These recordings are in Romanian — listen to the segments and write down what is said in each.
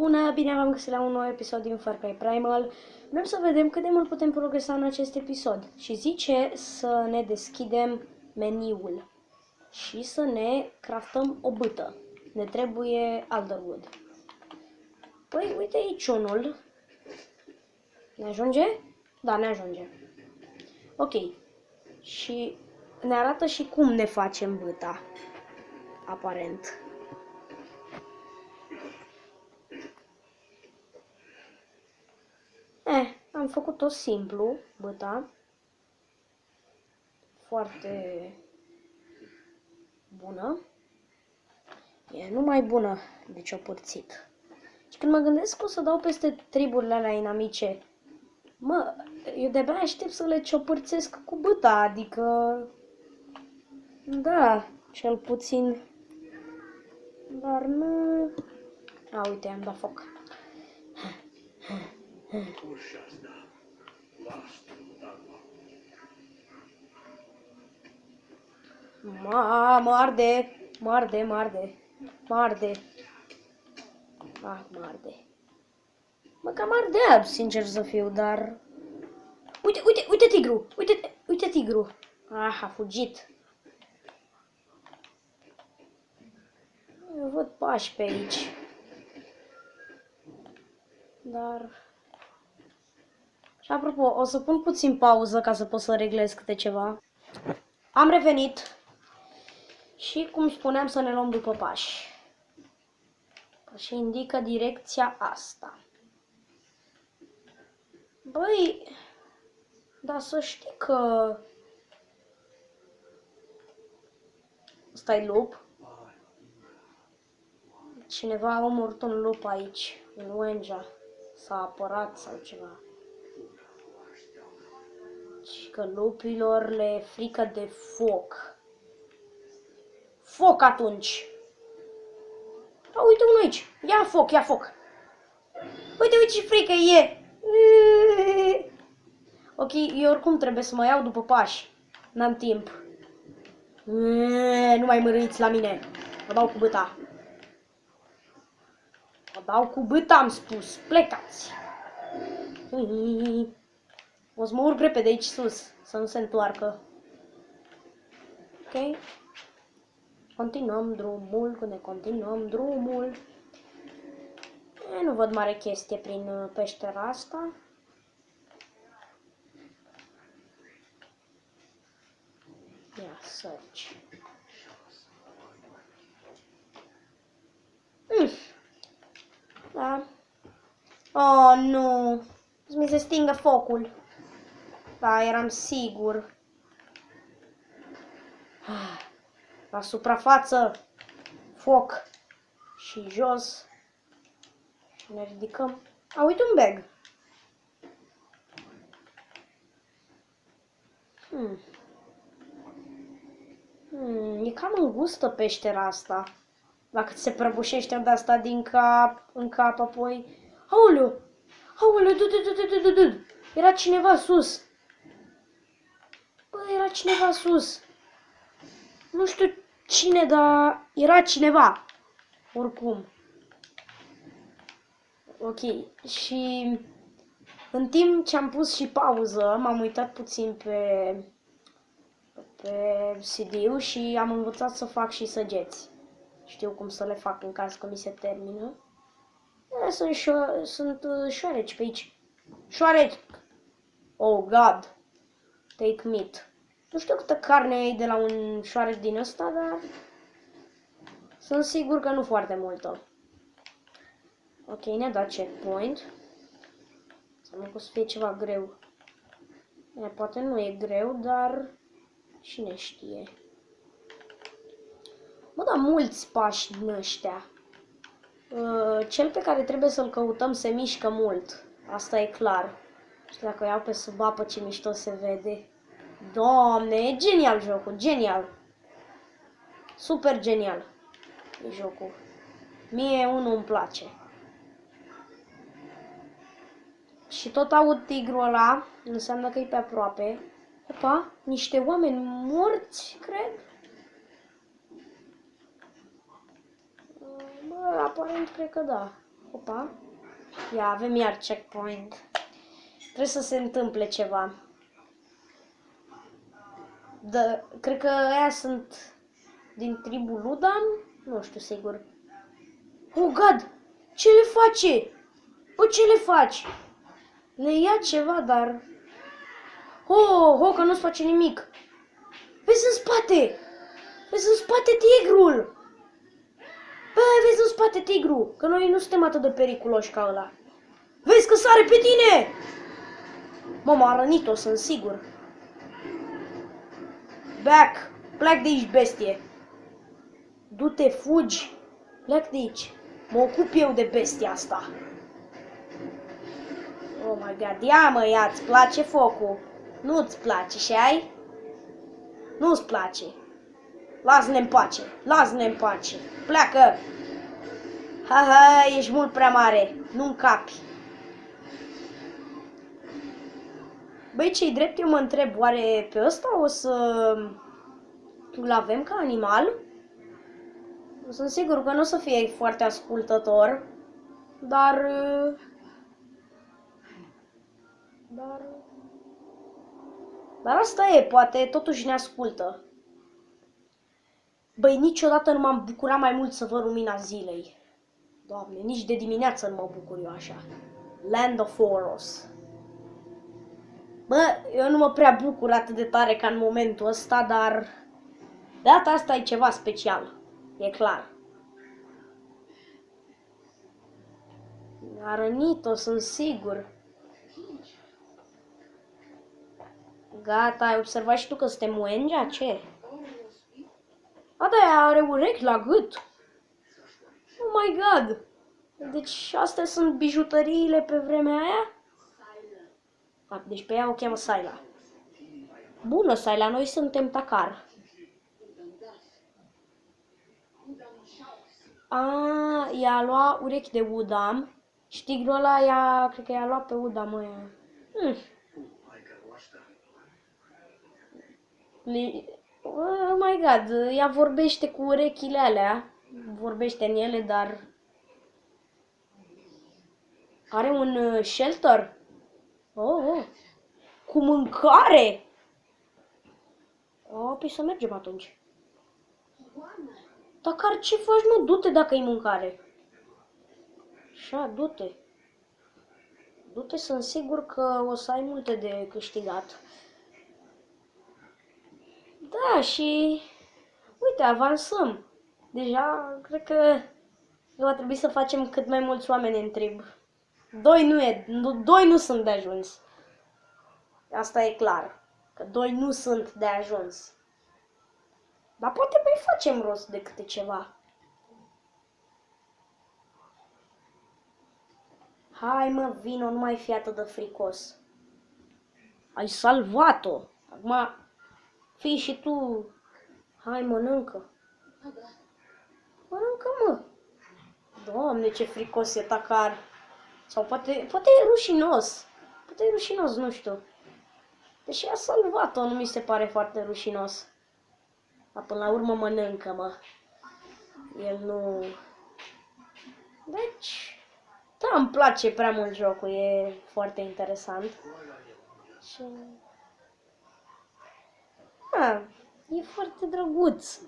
Bună, bine v-am găsit la un nou episod din Far Cry Primal. Vrem să vedem cât de mult putem progresa în acest episod. Și zice să ne deschidem meniul și să ne craftăm o bâtă. Ne trebuie Alderwood. Păi, uite aici unul. Ne ajunge? Da, ne ajunge. Ok. Și ne arată și cum ne facem bâta. Aparent. Am făcut-o simplu, bâta. Foarte bună. E numai bună de ciopărțit. Și când mă gândesc că o să dau peste triburile alea inamice, eu de-abia aștept să le ciopărțesc cu bâta, adică... Da, cel puțin... Dar nu... A, uite, am dat foc. Mă arde, mă arde, mă arde, mă arde. Mă arde. Mă cam ardea, sincer să fiu, dar... Uite, uite, uite tigru, uite tigru. A fugit. Eu văd pași pe aici. Dar... Și apropo, o să pun puțin pauză ca să pot să reglez câte ceva. Am revenit. Și cum spuneam, să ne luăm după pași. Și indică direcția asta. Băi, dar să știi că... Ăsta-i lup. Cineva a omorât un lup aici, în Wenja. S-a apărat sau ceva. Și că lupilor le e frică de foc. Foc atunci! A, uite unul aici! Ia foc, ia foc! Uite, uite ce frică e! Ok, eu oricum trebuie să mă iau după pași. N-am timp. Nu mai mărâiți la mine. Vă dau cu bâta. Vă dau cu bâta, am spus. Plecați! O să mă urc repede aici sus, să nu se întoarcă. Ok? Continuăm drumul, ne continuăm drumul. Nu văd mare chestie prin peștera asta. Ia, search. Da. Oh, nu. Mi se stingă focul. Da, eram sigur. La suprafață. Foc. Și jos. Și ne ridicăm. A, uite un bag. E cam îngustă peștera asta. Dacă ți se prăbușește de asta din cap, în cap, apoi... Aoleu! Aoleu, du! Era cineva sus. Bă, era cineva sus. Nu știu cine, dar era cineva. Oricum. Ok. Și în timp ce am pus și pauză, m-am uitat puțin pe CD-ul și am învățat să fac și săgeți. Știu cum să le fac în caz că mi se termină. Sunt șoareci pe aici. Șoareci! Oh, God! Take meat. Nu știu câtă carne ai de la un șoarec din ăsta, dar... Sunt sigur că nu foarte multă. Ok, ne-a dat checkpoint. Înseamnă că o să fie ceva greu. Poate nu e greu, dar... Cine știe. Mă, da, mulți pași din ăștia. Cel pe care trebuie să-l căutăm se mișcă mult. Asta e clar. Și dacă o iau pe sub apă, ce mișto se vede. Doamne, e genial jocul, genial. Super genial e jocul. Mie unul îmi place. Și tot aud tigrul ăla, înseamnă că e pe aproape. Opa, niște oameni morți, cred. Bă, aparent cred că da. Opa. Ia, avem iar checkpoint. Trebuie să se întâmple ceva. Cred că aia sunt din tribul Ludam? Nu știu sigur. Oh, God! Ce le face? Bă, ce le faci? Le ia ceva, dar... Oh, că nu-ți face nimic. Vezi în spate! Vezi în spate tigrul! Bă, vezi în spate tigru! Că noi nu suntem atât de periculoși ca ăla. Vezi că sare pe tine! Mă, m-a rănit-o, sunt sigur. Back! Plec de aici, bestie! Du-te, fugi! Plec de aici! Mă ocup eu de bestia asta! Oh my God, ia mă, ia, îți place focul? Nu-ți place, și ai? Nu-ți place! Lasă-ne în pace! Lasă-ne în pace! Pleacă! Ha, ești mult prea mare! Nu încapi! Băi, ce-i drept, eu mă întreb, oare pe ăsta o să-l avem ca animal? Sunt sigur că nu o să fie foarte ascultător, dar asta e, poate totuși ne ascultă. Băi, niciodată nu m-am bucurat mai mult să văd lumina zilei. Doamne, nici de dimineață nu mă bucur eu așa. Land of Oros. Bă, eu nu mă prea bucur atât de tare ca în momentul ăsta, dar de data asta e ceva special. E clar. A rănit-o, sunt sigur. Gata, ai observat și tu că suntem Wenja? Ce? A, da, are urechi la gât. Oh my God! Deci astea sunt bijuteriile pe vremea aia? A, deci pe ea o cheamă Sayla. Bună, Sayla, noi suntem Takar. A, i-a luat urechi de Udam. Și tigrul ăla, cred că i-a luat pe Udam ăia. Oh my God, ea vorbește cu urechile alea. Vorbește în ele, dar... Are un shelter? Oh. Cu mâncare? Oh, păi să mergem atunci. Takar, ce faci, mă? Du-te dacă ai mâncare. Așa, du-te. Du-te, sunt sigur că o să ai multe de câștigat. Da, și... Uite, avansăm. Deja, cred că va trebui să facem cât mai mulți oameni în trib. Doi nu sunt de ajuns. Asta e clar. Că doi nu sunt de ajuns. Dar poate mai facem rost de câte ceva. Hai mă, vino, nu mai fi atât de fricos. Ai salvat-o. Acum, fii și tu. Hai, mănâncă. Mănâncă, mă. Doamne, ce fricos e Takar. Sau poate e rușinos. Poate e rușinos, nu știu. Deși a salvat-o, nu mi se pare foarte rușinos. Dar până la urmă mănâncă, mă. El nu... Deci... Da, îmi place prea mult jocul, e foarte interesant. Și... Da, e foarte drăguț.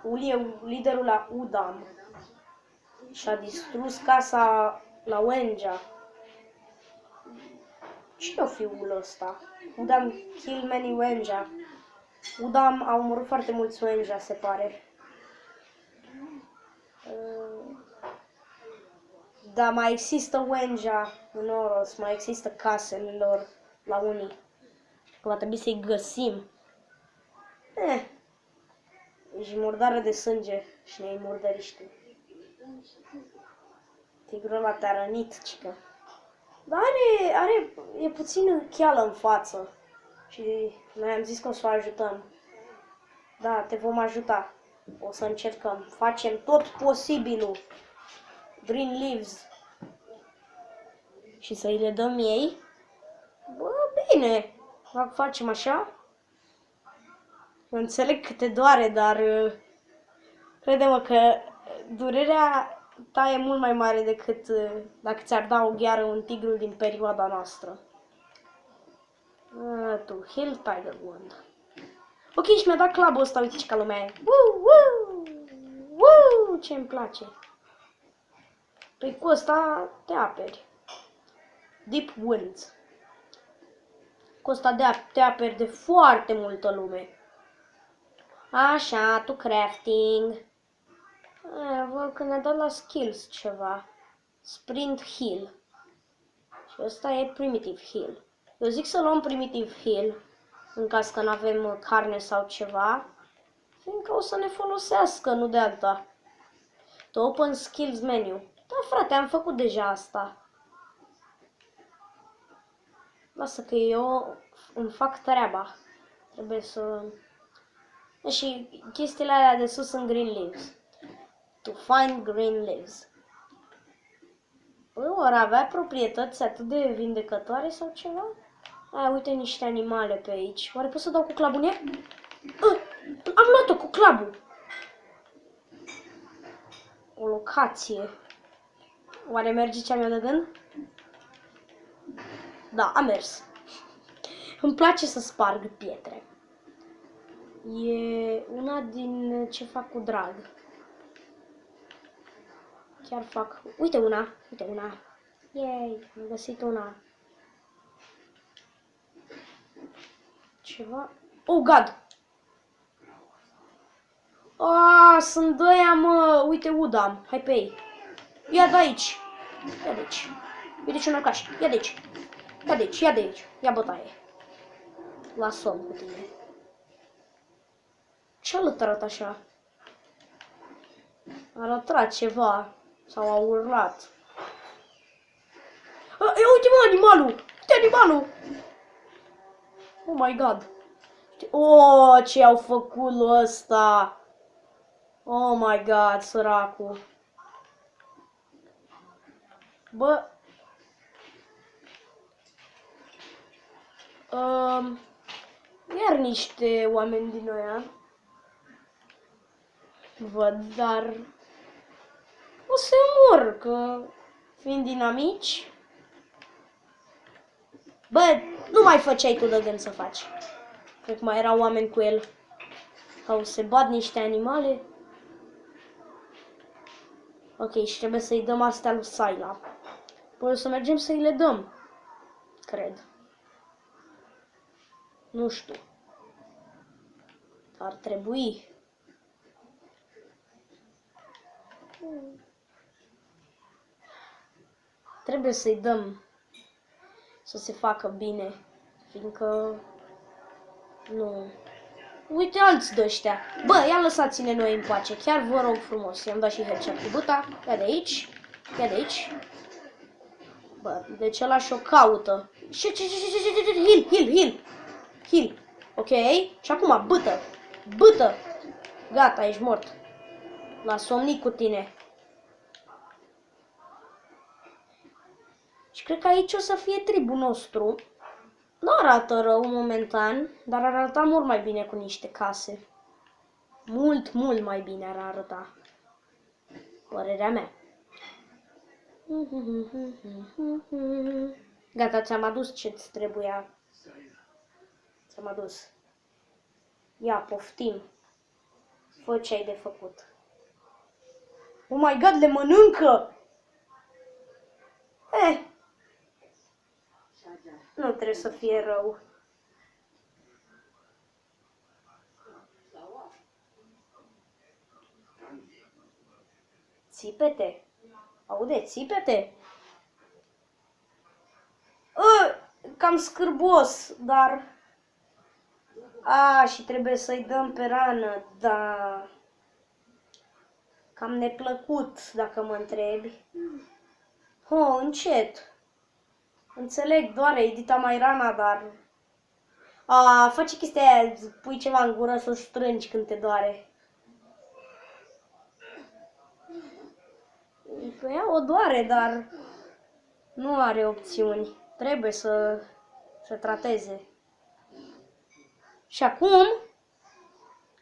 Ul e liderul la Udam. Și-a distrus casa la Wenja. Cine o fi Ul ăsta? Udam kill many Wenja. Udam a omorât foarte mulți Wenja, se pare. Da, mai există Wenja în Oros, mai există casele lor la unii. Că va trebui să-i găsim. Ești murdară de sânge și ne-ai murdăriști. Tigrul ăla te-a rănit, cică. Dar e puțin cheală în față. Și noi am zis că o să o ajutăm. Da, te vom ajuta. O să încercăm. Facem tot posibilul. Green Leaves. Și să-i le dăm ei. Bă, bine. Dacă facem așa. Eu înțeleg că te doare, dar... Crede-mă că durerea ta e mult mai mare decât dacă ți-ar da o gheară un tigru din perioada noastră. Tu, Hill Tiger Wand. Ok, și mi-a dat clubul ăsta, uite ce ca lumea e. Woo, woo, woo, ce-mi place. Păi cu ăsta te aperi. Deep Winds. Cu ăsta te aperi de foarte multă lume. Așa, tu crafting. Văd că ne-a dat la skills ceva. Sprint Heal. Și ăsta e Primitive Heal. Eu zic să luăm Primitive Heal în caz că nu avem carne sau ceva, fiindcă o să ne folosească, nu de alta. To open skills menu. Da, frate, am făcut deja asta. Lasă că eu îmi fac treaba. Trebuie să... Și chestiile alea de sus sunt green leaves. To find green leaves. Or avea proprietăți atât de vindecătoare sau ceva? Uite niște animale pe aici. Oare pot să dau cu clabul în ea? Am luat-o cu clabul. O locație. Oare merge ce am eu de gând? Da, a mers. Îmi place să sparg pietre. E una din ce fac cu drag. Chiar fac... Uite una, uite una. Yay, am găsit una. Ceva... Oh, God! Sunt doi, mă! Uite, udam. Hai pe ei. Ia de aici. Ia de aici. Uite ce năcaș. Ia de aici. Ia de aici, ia de aici. Ia bătaie. La somn cu tine. Ce arată așa? A arătat ceva. Sau a urlat. Uite mă, animalul! Uite animalul! Oh my God! Oh, ce au făcut ăsta! Oh my God, săracul! Bă... Iar niște oameni din ăia. Văd, dar... O să mor, că... Fiind dinamici... Bă, nu mai făceai tu de gând să faci. Cred că mai erau oameni cu el. Sau se bat niște animale. Ok, și trebuie să-i dăm astea lui Syla. Păi o să mergem să-i le dăm. Cred. Nu știu. Ar trebui. Trebuie să-i dăm să se facă bine, fiindcă nu. Uite alți de ăștia. Bă, ia lăsați-ne noi în pace, chiar vă rog frumos. I-am dat și headshot cu buta. Ia de aici. Ia de aici. Bă, deci ăla și-o caută. Heal. Ok. Și acum, bâtă. Bâtă. Gata, ești mort. L-a somnit cu tine. Și cred că aici o să fie tribul nostru. Nu arată rău momentan, dar ar arăta mult mai bine cu niște case. Mult mai bine ar arăta. Părerea mea. Gata, ți-am adus ce-ți trebuia. Ți-am adus. Ia, poftim. Fă ce ai de făcut. Oh my God, le mănâncă! Nu trebuie să fie rău. Țipete. Aude, țipete. Cam scârbos, dar... și trebuie să-i dăm pe rană, da. Cam neplăcut, dacă mă întrebi. Încet. Înțeleg, doare, Edita mai rana, dar... face chestia aia, pui ceva în gură să o strângi când te doare. Păi ea o doare, dar nu are opțiuni. Trebuie să trateze. Și acum...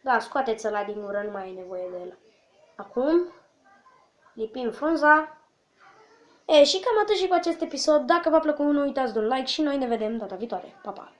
Da, scoateți ăla din gură, nu mai ai nevoie de el. Acum lipim frunza. Și cam atât și cu acest episod. Dacă v-a plăcut, nu uitați de un like și noi ne vedem data viitoare. Pa, pa!